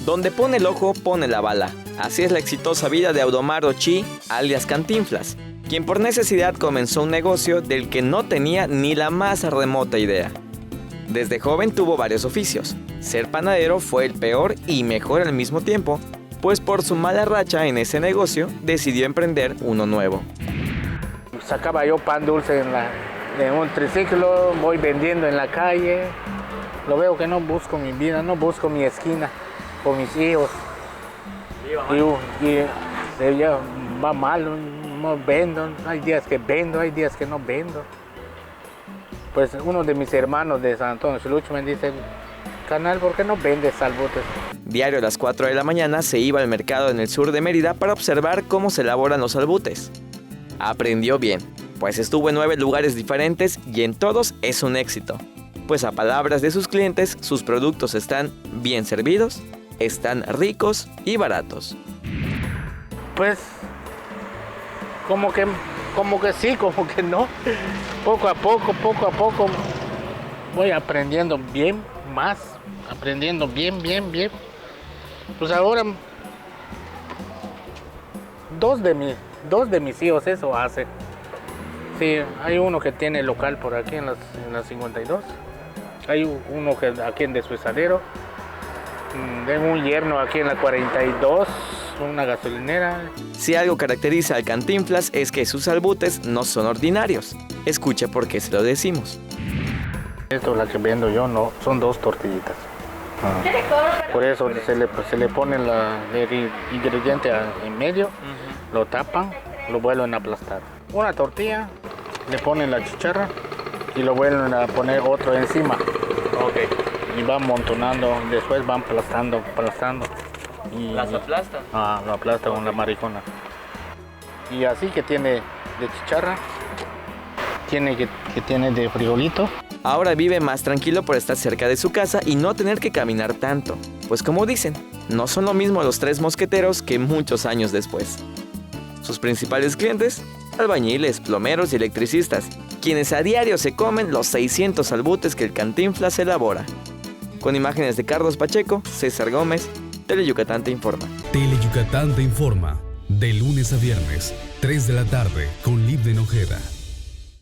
Donde pone el ojo, pone la bala. Así es la exitosa vida de Audomar Chi, alias Cantinflas, quien por necesidad comenzó un negocio del que no tenía ni la más remota idea. Desde joven tuvo varios oficios. Ser panadero fue el peor y mejor al mismo tiempo, pues por su mala racha en ese negocio decidió emprender uno nuevo. Sacaba yo pan dulce en un triciclo, voy vendiendo en la calle. Lo veo que no busco mi vida, no busco mi esquina con mis hijos. Y ya va mal, no vendo, hay días que vendo, hay días que no vendo. Pues uno de mis hermanos de San Antonio Xulucho me dice, canal, ¿por qué no vendes salbutes? Diario a las 4 de la mañana se iba al mercado en el sur de Mérida para observar cómo se elaboran los salbutes. Aprendió bien, pues estuvo en 9 lugares diferentes y en todos es un éxito. Pues a palabras de sus clientes, sus productos están bien servidos, están ricos y baratos. Pues como que sí, como que no. Poco a poco voy aprendiendo bien, más, aprendiendo bien. Pues ahora dos de mis hijos eso hacen. Sí, hay uno que tiene local por aquí en las 52. Hay uno que aquí en Desuesadero. Tengo un yerno aquí en la 42, una gasolinera. Si algo caracteriza al Cantinflas es que sus salbutes no son ordinarios. Escucha por qué se lo decimos. Esto, la que vendo yo, no, son 2 tortillitas. Por eso se le pone el ingrediente en medio, lo tapan, lo vuelven a aplastar. Una tortilla, le ponen la chicharra y lo vuelven a poner otro encima. Okay. Y van amontonando, después van aplastando. Y ¿Las aplastan? Lo aplastan con la maricona. Y así que tiene de chicharra, que tiene de frijolito. Ahora vive más tranquilo por estar cerca de su casa y no tener que caminar tanto. Pues como dicen, no son lo mismo los 3 mosqueteros que muchos años después. Sus principales clientes, albañiles, plomeros y electricistas, quienes a diario se comen los 600 salbutes que el Cantinflas elabora. Con imágenes de Carlos Pacheco, César Gómez, Teleyucatán te informa. Teleyucatán te informa, de lunes a viernes, 3 de la tarde, con Libden Ojeda.